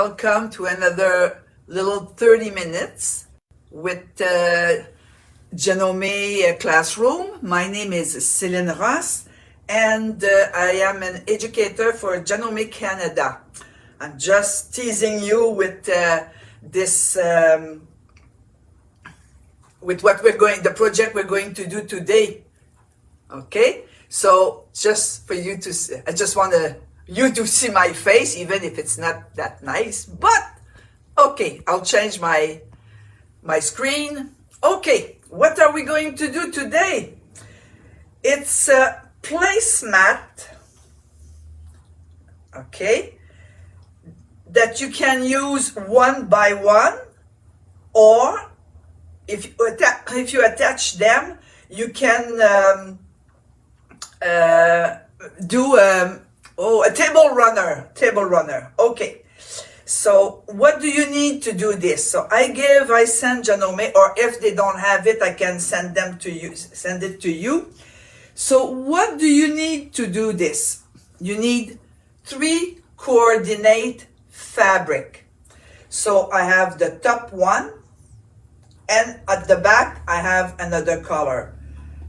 welcome to another little 30 minutes with Janome Classroom. My name is Celine and I am an educator for Janome Canada. I'm just teasing you with this, with what the project we're going to do today. Okay, so just for you to see, I just want you to see my face, even if it's not that nice, but okay, I'll change my screen. Okay, what are we going to do today? It's a placemat, okay, that you can use one by one, or if you attach them, you can do a table runner. Okay, so what do you need to do this? So I send Janome, or if they don't have it, I can send it to you. So what do you need to do this? You need 3 coordinate fabric. So I have the top one, and at the back I have another color,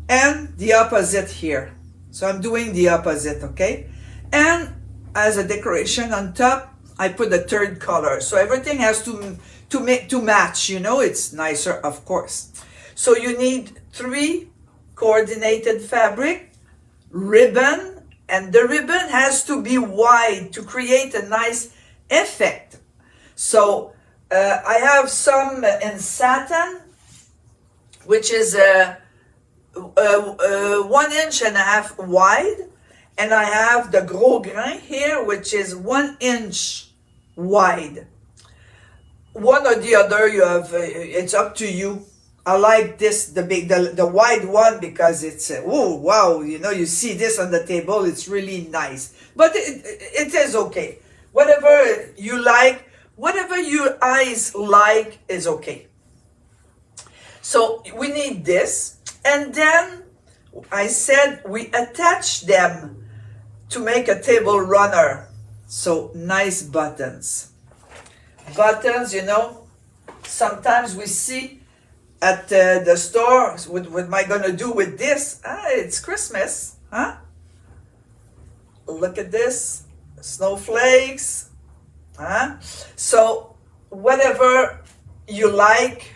and the opposite here. So I'm doing the opposite, okay? And as a decoration on top, I put a third color. So everything has to match, you know, it's nicer, of course. So you need 3 coordinated fabric, ribbon, and the ribbon has to be wide to create a nice effect. So I have some in satin, which is 1.5 inch wide, and I have the gros grain here, which is 1 inch wide. One or the other, you have. It's up to you. I like this, the wide one, because it's oh wow, you know, you see this on the table, it's really nice. But it is okay. Whatever you like, whatever your eyes like is okay. So we need this, and then I said we attach them to make a table runner. So nice buttons. Buttons, you know, sometimes we see at the store, what am I going to do with this? It's Christmas, huh? Look at this, snowflakes, huh? So whatever you like,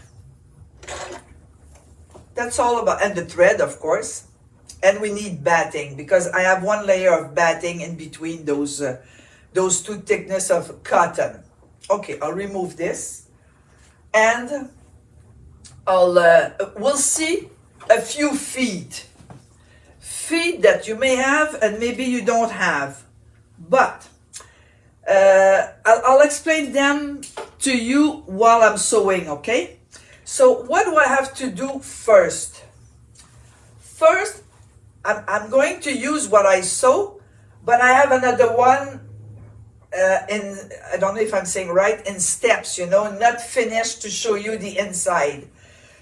that's all about, and the thread, of course. And we need batting, because I have 1 layer of batting in between those 2 thickness of cotton. Okay, I'll remove this, and we'll see a few feet that you may have and maybe you don't have, but I'll explain them to you while I'm sewing. Okay, so what do I have to do first? First, I'm going to use what I sew, but I have another one I don't know if I'm saying right, in steps, you know, not finished, to show you the inside.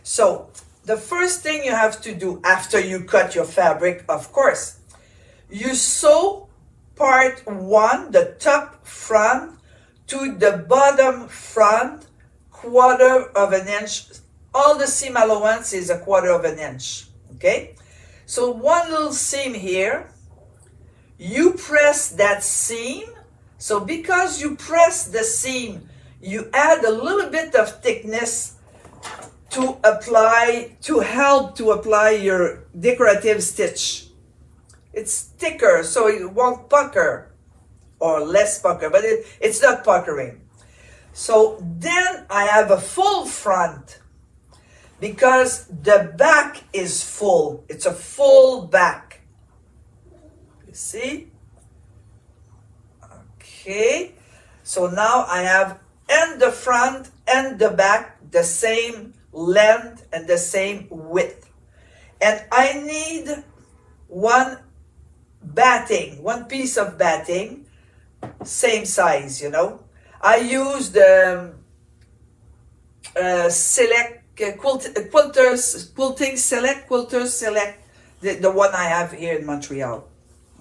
So the first thing you have to do after you cut your fabric, of course, you sew part 1, the top front, to the bottom front, 1/4 inch. All the seam allowance is 1/4 inch, okay? So 1 little seam here, you press that seam. So because you press the seam, you add a little bit of thickness to help to apply your decorative stitch. It's thicker, so it won't pucker, or less pucker, but it's not puckering. So then I have a full front, because the back is full. It's a full back. You see? Okay. So now I have and the front and the back the same length and the same width. And I need one piece of batting, same size, you know. I use the Quilting Select, the one I have here in Montreal.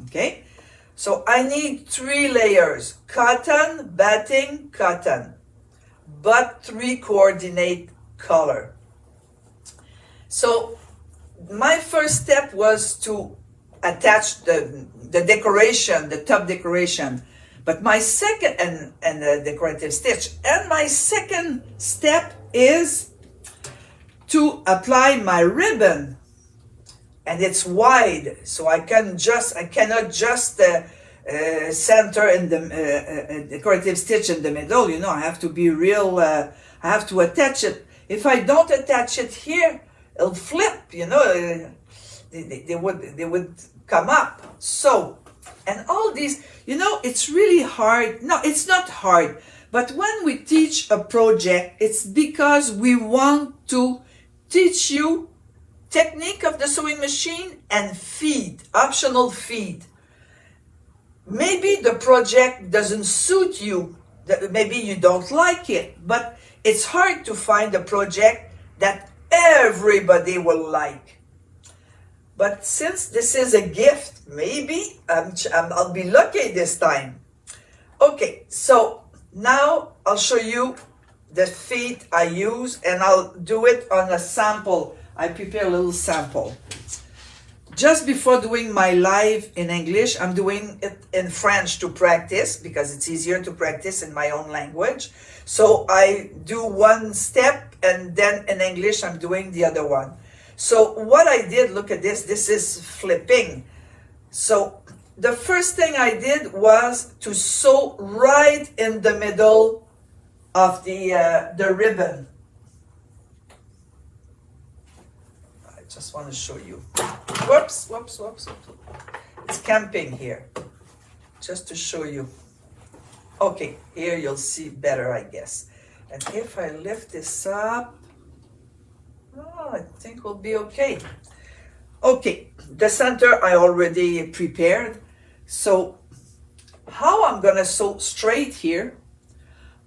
Okay, So I need 3 layers, cotton, batting, cotton, but 3 coordinate color. So my first step was to attach the decoration, the top decoration. But my second, and the decorative stitch, and my second step is to apply my ribbon. And it's wide, so I cannot just center in the decorative stitch in the middle. You know, I have to be real, I have to attach it. If I don't attach it here, it'll flip, you know, they would come up. So, and all these, you know, it's really hard. No, it's not hard. But when we teach a project, it's because we want to teach you technique of the sewing machine and feed, optional feed. Maybe the project doesn't suit you. Maybe you don't like it, but it's hard to find a project that everybody will like. But since this is a gift, maybe I'll be lucky this time. Okay, so now I'll show you the feet I use, and I'll do it on a sample. I prepare a little sample. Just before doing my live in English, I'm doing it in French to practice because it's easier to practice in my own language. So I do one step and then in English I'm doing the other one. So what I did, look at this, this is flipping. So the first thing I did was to sew right in the middle of the ribbon. I just want to show you. Whoops. It's camping here. Just to show you. Okay, here you'll see better, I guess. And if I lift this up, I think we'll be okay. Okay, the center I already prepared. So how I'm gonna sew straight here,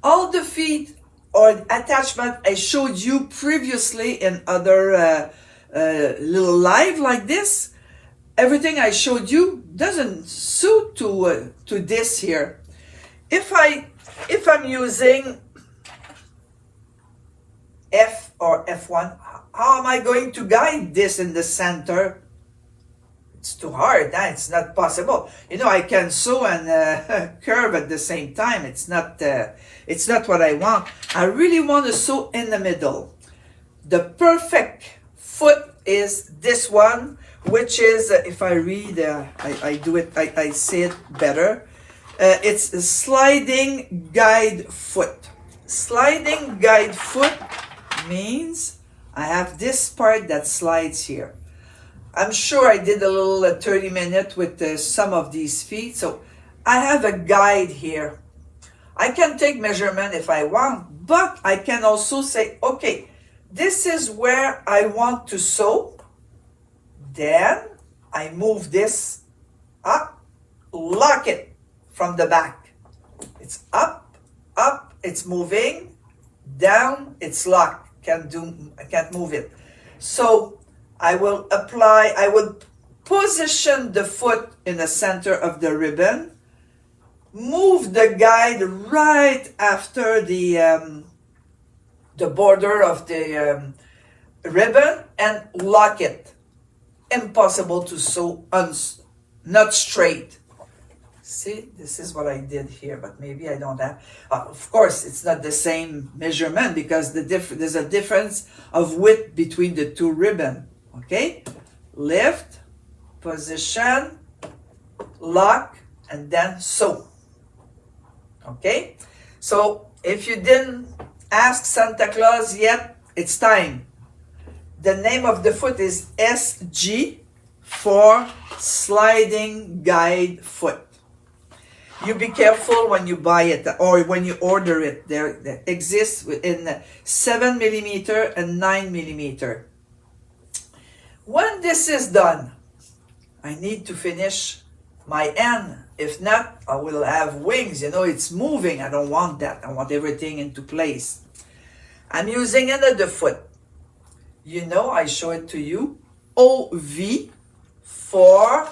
all the feet or attachment I showed you previously in other little live like this, everything I showed you doesn't suit to this here. If I'm using F or F1, how am I going to guide this in the center? It's too hard. It's not possible. You know, I can sew and curve at the same time. It's not what I want. I really want to sew in the middle. The perfect foot is this one, which is, if I read, I do it, I say it better. It's a sliding guide foot. Sliding guide foot means I have this part that slides here. I'm sure I did a little 30-minute with some of these feet, so I have a guide here. I can take measurement if I want, but I can also say, okay, this is where I want to sew. Then I move this up, lock it from the back. It's up, it's moving, down, it's locked. I can't move it. So I will position the foot in the center of the ribbon, move the guide right after the border of the ribbon and lock it. Impossible to sew not straight. See, this is what I did here, but maybe I don't have. Of course, it's not the same measurement because there's a difference of width between the two ribbons. Okay, lift, position, lock, and then sew. Okay, so if you didn't ask Santa Claus yet, it's time. The name of the foot is SG for sliding guide foot. You be careful when you buy it or when you order it. There exists in 7 millimeter and 9 millimeter. When this is done, I need to finish my end. If not, I will have wings. You know, it's moving. I don't want that. I want everything into place. I'm using another foot. You know, I show it to you. OV for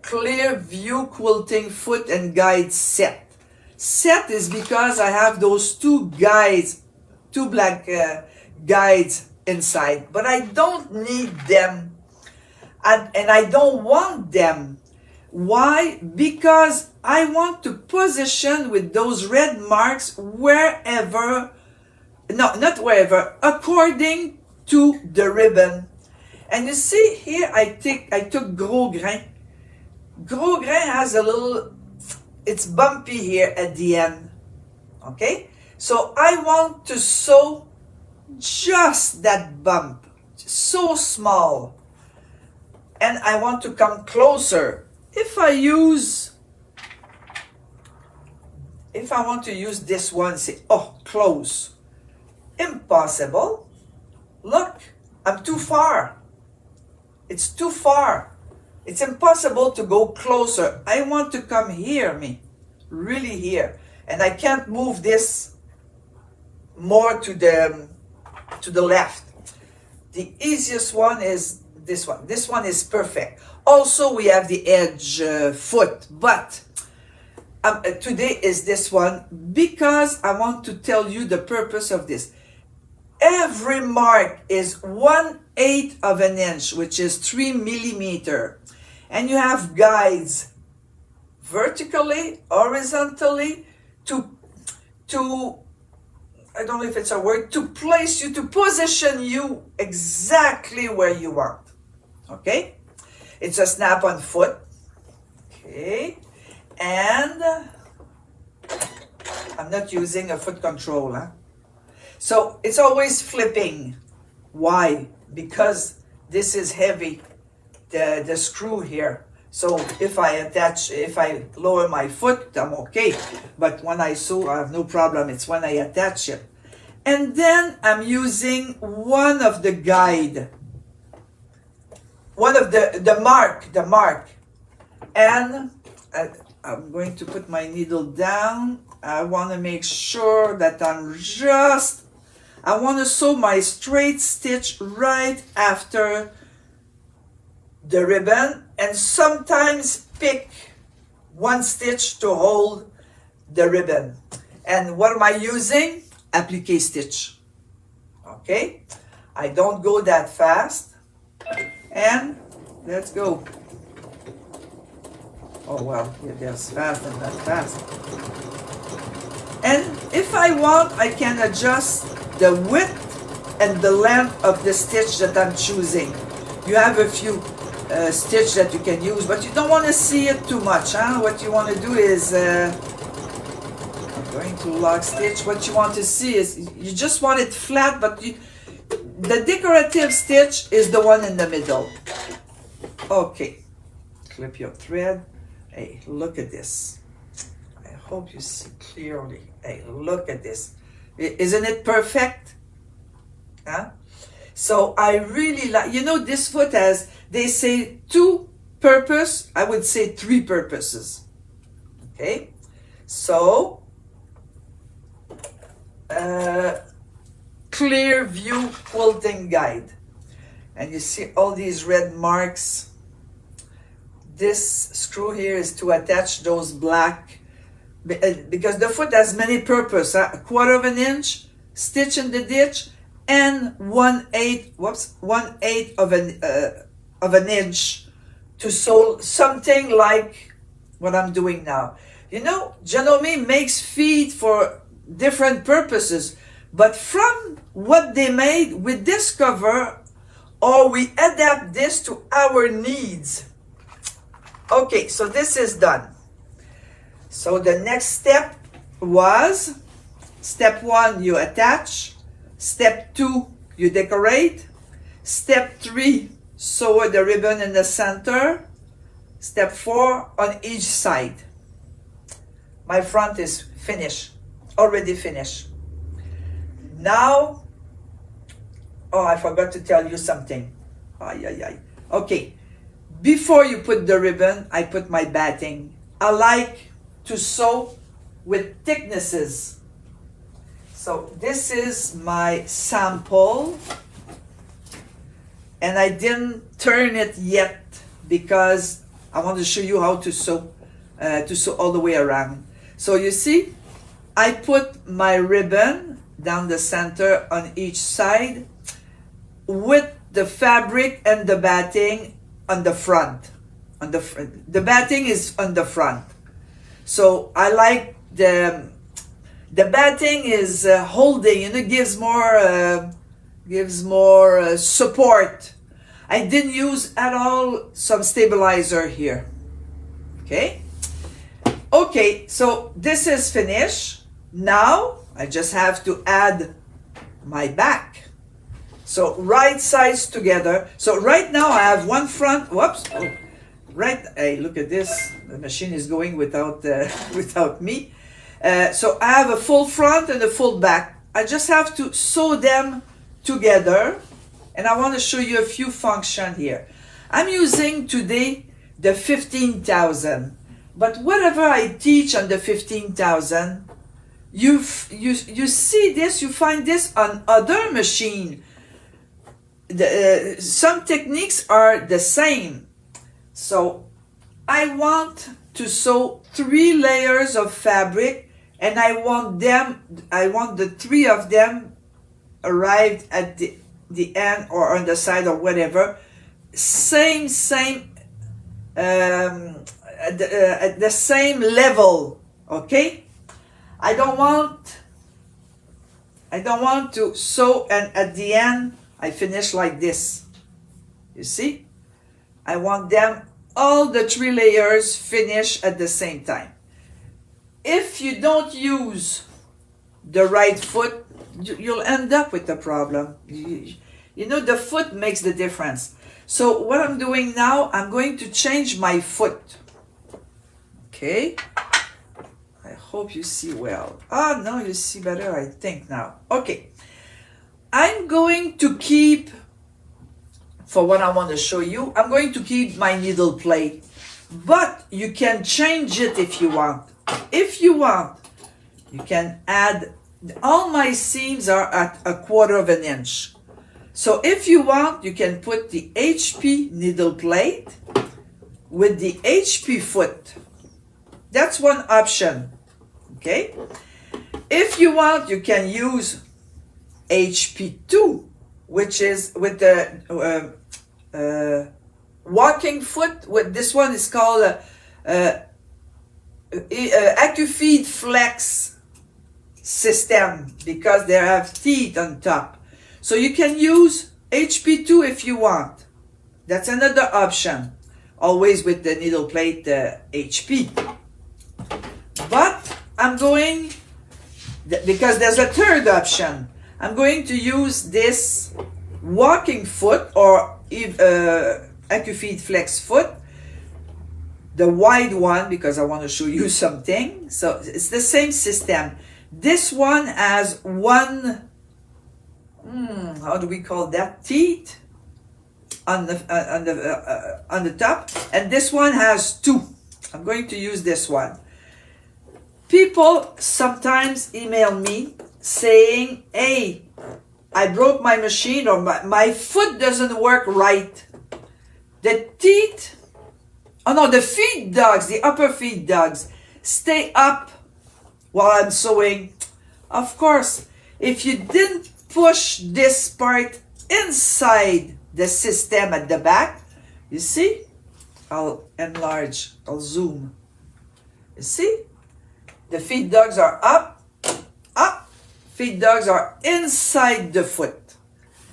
Clear View Quilting Foot and Guide Set. Set is because I have those two guides, two black guides inside, but I don't need them, and I don't want them. Why? Because I want to position with those red marks wherever, no, not wherever, according to the ribbon. And you see here, I took Gros Grain. Gros Grain has a little, it's bumpy here at the end. Okay? So I want to sew just that bump, so small. And I want to come closer. If I want to use this one, say, oh, close. Impossible. Look, I'm too far. It's too far. It's impossible to go closer. I want to come here, really here. And I can't move this more to the left. The easiest one is this one. This one is perfect. Also, we have the edge foot, but today is this one because I want to tell you the purpose of this. Every mark is 1/8 of an inch, which is 3 millimeters. And you have guides vertically, horizontally, to I don't know if it's a word, to place you, to position you exactly where you want. Okay? It's a snap-on foot. Okay? And I'm not using a foot control. So it's always flipping. Why? Because this is heavy, the screw here. So if I lower my foot, I'm okay. But when I sew, I have no problem. It's when I attach it. And then I'm using one of the guide. One of the mark. And I'm going to put my needle down. I want to make sure that I want to sew my straight stitch right after the ribbon, and sometimes pick one stitch to hold the ribbon. And what am I using? Applique stitch. Okay? I don't go that fast. And let's go. Oh well, there's fast and not fast. And if I want, I can adjust the width and the length of the stitch that I'm choosing. You have a few stitch that you can use, but you don't want to see it too much. What you want to do is, I'm going to lock stitch. What you want to see is, you just want it flat, but the decorative stitch is the one in the middle. Okay, clip your thread. Hey, look at this. I hope you see clearly. Hey, look at this. Isn't it perfect? So I really like, this foot has, they say 2 purpose, I would say 3 purposes. Okay, so Clear View Quilting Guide. And you see all these red marks. This screw here is to attach those black, because the foot has many purposes. A 1/4 of an inch, stitch in the ditch, and 1/8 of an inch to sew something like what I'm doing now. Janome makes feet for different purposes, but from what they made, we discover or we adapt this to our needs. Okay, so this is done. So the next step was, step 1, you attach. Step 2, you decorate. Step 3, sew the ribbon in the center. Step 4, on each side. My front is finished, already finished. Now, I forgot to tell you something. Okay, before you put the ribbon, I put my batting. I like to sew with thicknesses. So this is my sample, and I didn't turn it yet because I want to show you how to sew all the way around. So you see, I put my ribbon down the center on each side with the fabric and the batting on the front. The batting is on the front. So I like the batting is holding, you know, gives more support. I didn't use at all some stabilizer here. Okay, so this is finished. Now I just have to add my back. So right sides together. So right now I have one front. Whoops. Oh, right. Hey, look at this. The machine is going without without me. So I have a full front and a full back. I just have to sew them together. And I want to show you a few functions here. I'm using today the 15,000. But whatever I teach on the 15,000, you see this, you find this on other machine. Some techniques are the same. So I want to sew 3 layers of fabric, and I want the 3 of them arrived at the end or on the side or whatever, same at the same level. Okay, I don't want to sew and at the end I finish like this. You see, I want them all the 3 layers finish at the same time. If you don't use the right foot, you'll end up with a problem. You know, the foot makes the difference. So what I'm doing now, I'm going to change my foot. Okay, I hope you see well. Oh no, you see better, I think now. Okay, I'm going to keep, for what I want to show you, I'm going to keep my needle plate, but you can change it if you want. If you want, you can add, all my seams are at 1/4 of an inch. So if you want, you can put the HP needle plate with the HP foot. That's one option. Okay. If you want, you can use HP2, which is with the walking foot. With this one is called AccuFeed Flex system, because they have teeth on top. So you can use HP2 if you want. That's another option. Always with the needle plate HP. But I'm going, because there's a third option, I'm going to use this walking foot or AccuFeed Flex foot, the wide one, because I want to show you something. So it's the same system. This one has one, how do we call that, teeth on the top, and this one has 2. I'm going to use this one. People sometimes email me saying, hey, I broke my machine, or my foot doesn't work right. The teeth, oh no, the feed dogs, the upper feed dogs, stay up while I'm sewing. Of course, if you didn't push this part inside the system at the back, you see, I'll enlarge, I'll zoom. You see? The feed dogs are up. Feed dogs are inside the foot.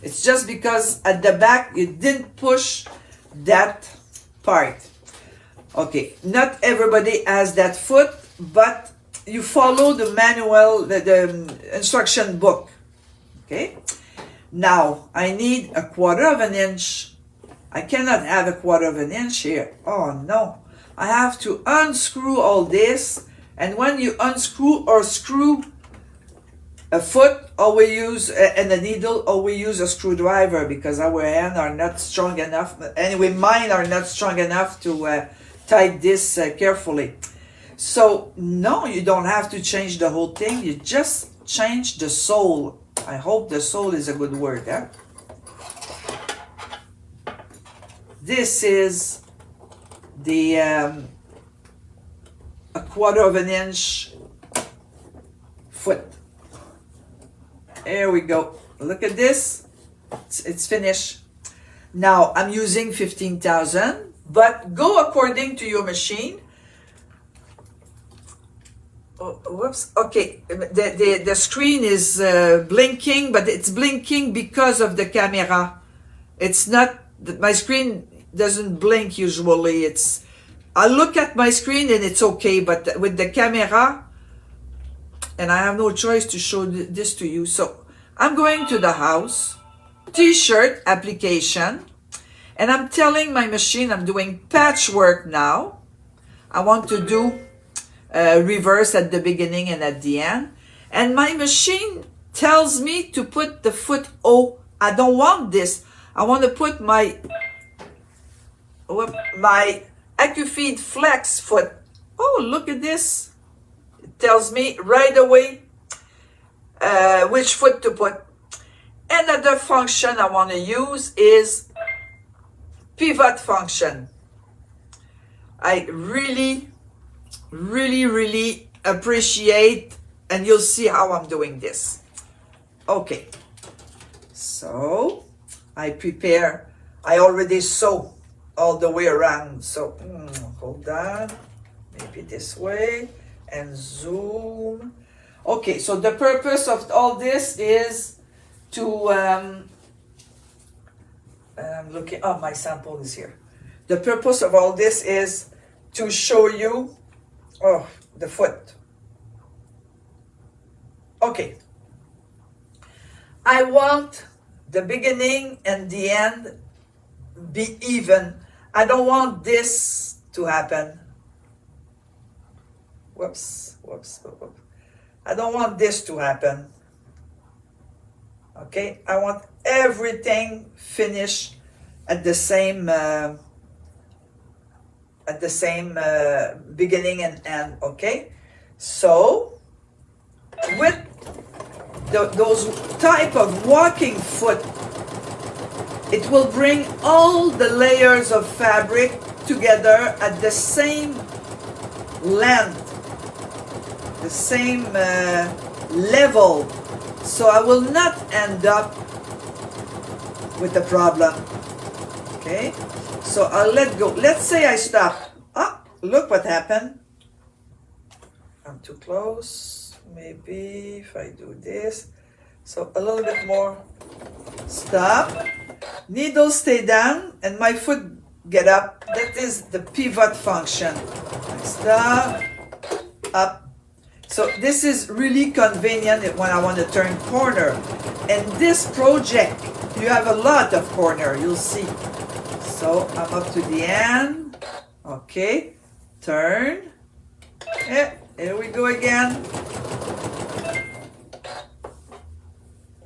It's just because at the back you didn't push that part. Okay, not everybody has that foot, but you follow the manual, the instruction book. Okay, now I need 1/4 of an inch. I cannot have 1/4 of an inch here. Oh no, I have to unscrew all this. And when you unscrew or screw a foot, always use, and a needle, always use a screwdriver, because our hands are not strong enough. Anyway, mine are not strong enough to tie this carefully. So no, you don't have to change the whole thing. You just change the sole. I hope the sole is a good word. Huh? This is the a 1/4 inch foot. There we go. Look at this. It's finished. Now I'm using 15,000, but go according to your machine. Oh, whoops. Okay, the screen is blinking, but it's blinking because of the camera. It's not, my screen doesn't blink usually. I look at my screen and it's okay, but with the camera, and I have no choice to show this to you. So I'm going to the house, t-shirt application, and I'm telling my machine I'm doing patchwork now. I want to do reverse at the beginning and at the end. And my machine tells me to put the foot O. I don't want this. I want to put my AccuFeed Flex foot. Oh, look at this. It tells me right away which foot to put. Another function I want to use is pivot function. I really appreciate, and you'll see how I'm doing this. Okay, so I already sew all the way around. So hold on, maybe this way, and zoom. Okay, so the purpose of all this is to I'm looking. Oh, my sample is here. The purpose of all this is to show you the foot. Okay, I want the beginning and the end be even. I don't want this to happen. Whoops. I don't want this to happen. Okay, I want everything finished at the same beginning and end. Okay, so with those type of walking foot, it will bring all the layers of fabric together at the same length, the same level, so I will not end up with a problem. Okay, so I'll let go. Let's say I stop. Look what happened. I'm too close. Maybe if I do this, so a little bit more. Stop. Needle stay down and my foot get up. That is the pivot function. Stop. Up. So this is really convenient when I want to turn corner. And this project, you have a lot of corner, you'll see. So I'm up to the end. Okay. Turn. Yeah, here we go again.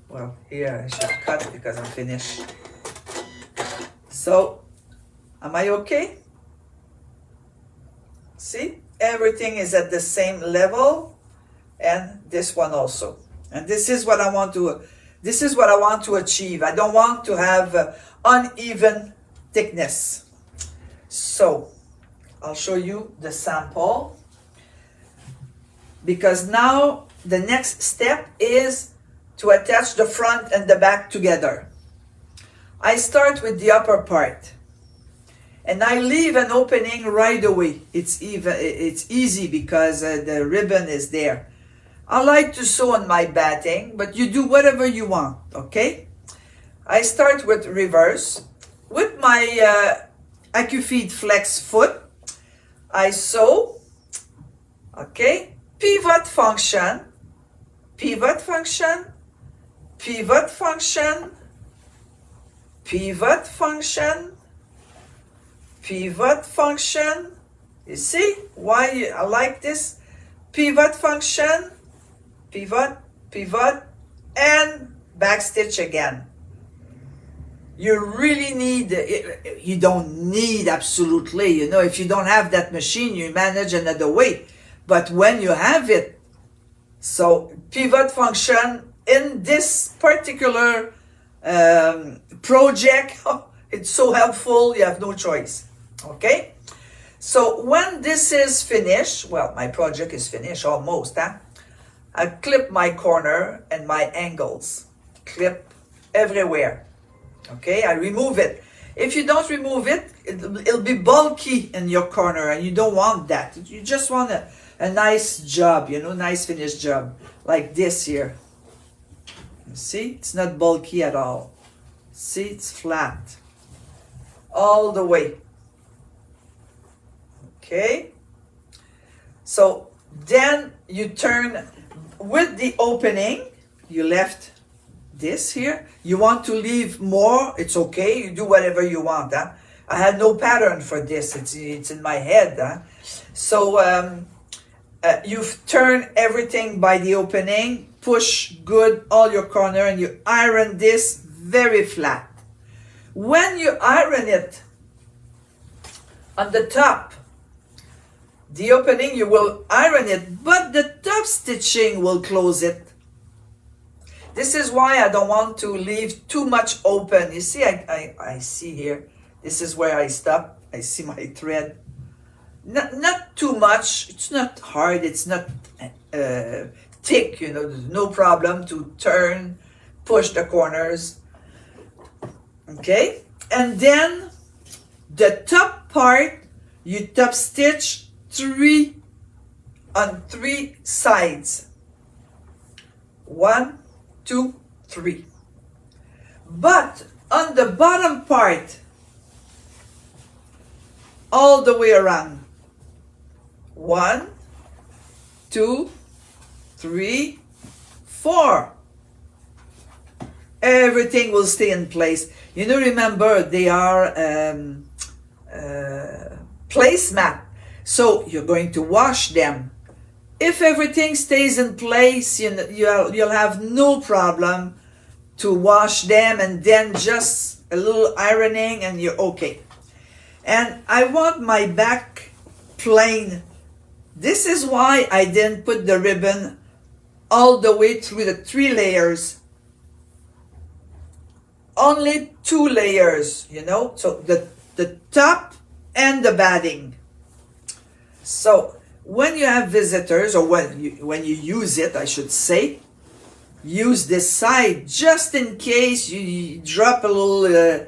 Well, here I should cut because I'm finished. So, am I okay? See, everything is at the same level, and this one also. And this is what I want to achieve. I don't want to have uneven thickness. So, I'll show you the sample, because now the next step is to attach the front and the back together. I start with the upper part and I leave an opening right away. It's easy because the ribbon is there. I like to sew on my batting, but you do whatever you want, okay? I start with reverse. With my AccuFeed Flex foot, I sew, okay? Pivot function, pivot function, pivot function, pivot function, pivot function. You see why I like this? Pivot function, pivot, pivot, and backstitch again. You really need, you don't need absolutely, you know, if you don't have that machine, you manage another way. But when you have it, so pivot function in this particular project, it's so helpful, you have no choice. Okay, So when this is finished, well, my project is finished almost, huh? I clip my corner and my angles. Clip everywhere. Okay, I remove it. If you don't remove it, it'll be bulky in your corner, and you don't want that. You just want a nice job, you know, nice finished job. Like this here. You see, it's not bulky at all. See, it's flat. All the way. Okay. So then you turn with the opening, you left this here. You want to leave more, it's okay. You do whatever you want. Huh? I had no pattern for this. It's in my head. Huh? So you've turned everything by the opening, push good all your corner, and you iron this very flat. When you iron it on the top, the opening, you will iron it, but the top stitching will close it. This is why I don't want to leave too much open. You see, I see here, this is where I stop. I see my thread. Not too much. It's not hard. It's not thick, you know. There's no problem to turn, push the corners. Okay? And then the top part, you top stitch on three sides. 1, 2, 3. But on the bottom part, all the way around. 1, 2, 3, 4. Everything will stay in place. You know, remember, they are placemat. So you're going to wash them. If everything stays in place, you'll have no problem to wash them, and then just a little ironing and you're okay. And I want my back plain. This is why I didn't put the ribbon all the way through the 3 layers. Only 2 layers, you know, so the top and the batting. So when you have visitors, or when you use it, I should say, use this side just in case you drop a little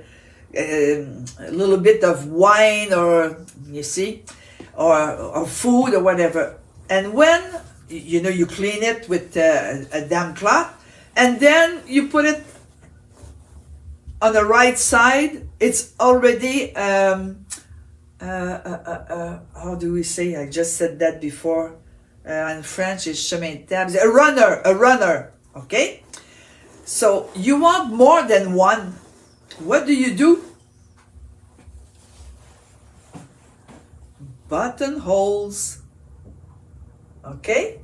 bit of wine, or you see, or food or whatever. And when you know, you clean it with a damp cloth, and then you put it on the right side. It's already how do we say? I just said that before. In French, it's chemin de table. A runner. Okay. So you want more than one. What do? Buttonholes. Okay.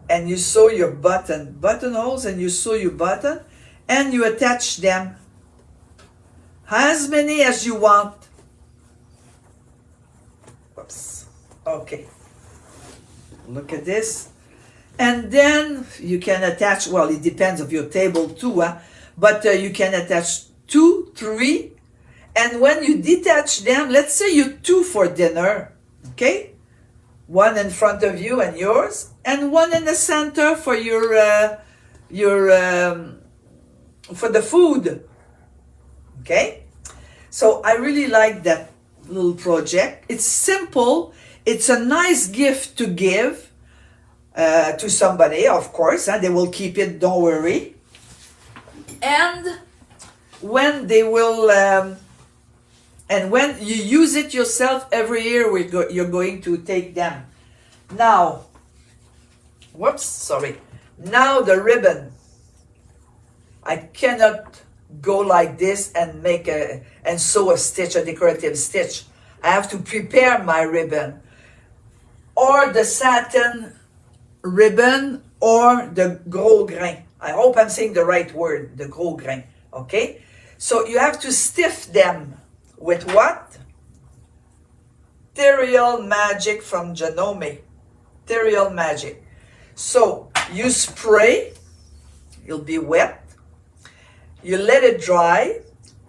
And you sew your buttonholes, and you sew your button, and you attach them. As many as you want. Oops. Okay. Look at this. And then you can attach, well, it depends of your table too, but you can attach 2, 3. And when you detach them, let's say you 2 for dinner, okay? 1 in front of you and yours, and 1 in the center for for the food. Okay? So I really like that little project. It's simple. It's a nice gift to give to somebody, of course. They will keep it, don't worry. And when they will, and when you use it yourself every year, you're going to take them. Now, whoops, sorry. Now the ribbon. I cannot go like this and make and sew a stitch, a decorative stitch. I have to prepare my ribbon, or the satin ribbon, or the gros grain. I hope I'm saying the right word, the gros grain. Okay? So you have to stiff them with what? Ethereal Magic from Janome. Ethereal Magic. So you spray, you'll be wet, you let it dry,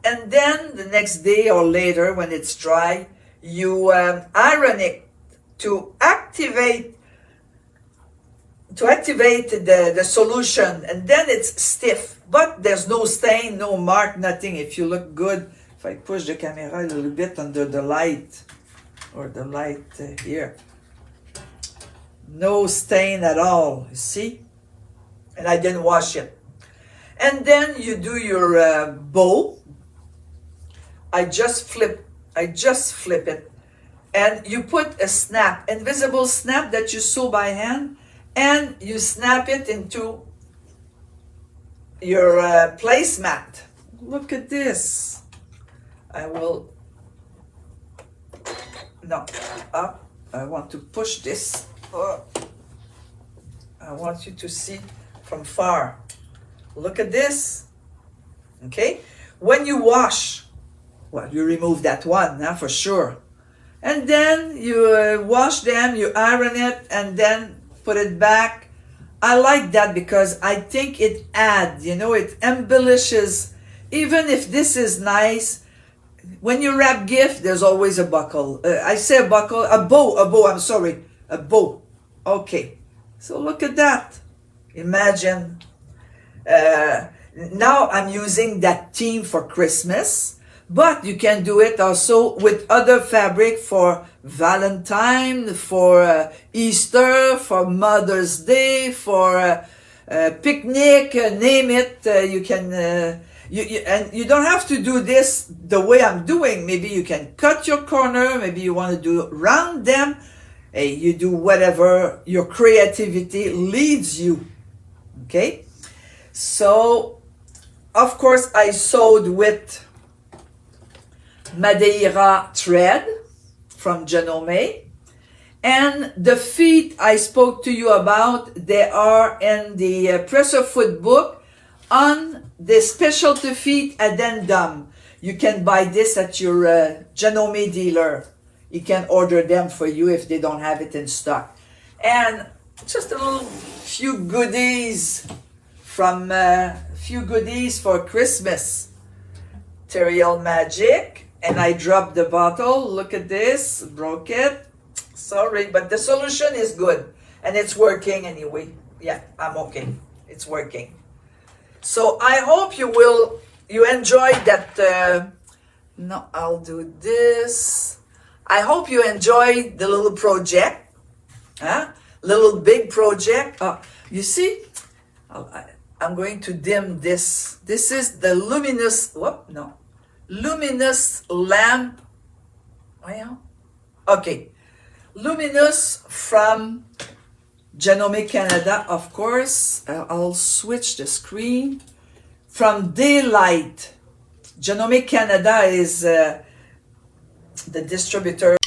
and then the next day or later when it's dry, you iron it to activate the solution, and then it's stiff, but there's no stain, no mark, nothing. If you look good, if I push the camera a little bit under the light, or the light here, no stain at all, you see? And I didn't wash it. And then you do your bow. I just flip it, and you put a snap, invisible snap that you sew by hand, and you snap it into your placemat. Look at this. I will, no, up. I want to push this. I want you to see from far. Look at this. Okay? When you wash, well, you remove that one, for sure. And then you wash them, you iron it, and then put it back. I like that because I think it adds, it embellishes. Even if this is nice, when you wrap gift, there's always a buckle. I say a buckle, a bow, I'm sorry, a bow. Okay, so look at that. Imagine. Now I'm using that theme for Christmas, but you can do it also with other fabric for Valentine, for Easter, for Mother's Day, for picnic, name it. You can, and you don't have to do this the way I'm doing. Maybe you can cut your corner. Maybe you want to do round them. Hey, you do whatever your creativity leads you. Okay, so of course I sewed with Madeira thread from Janome, and the feet I spoke to you about, they are in the presser foot book on the specialty feet addendum. You can buy this at your Janome dealer. You can order them for you if they don't have it in stock. And just a little few goodies from few goodies for Christmas. Teriel Magic. And I dropped the bottle. Look at this. Broke it. Sorry, but the solution is good. And it's working anyway. Yeah, I'm okay. It's working. So I hope you enjoyed that. No, I'll do this. I hope you enjoyed the little project. Little big project. You see, I'm going to dim this. This is the luminous, luminous lamp. Okay, luminous from Janome Canada, of course. I'll switch the screen. From Daylight. Janome Canada is the distributor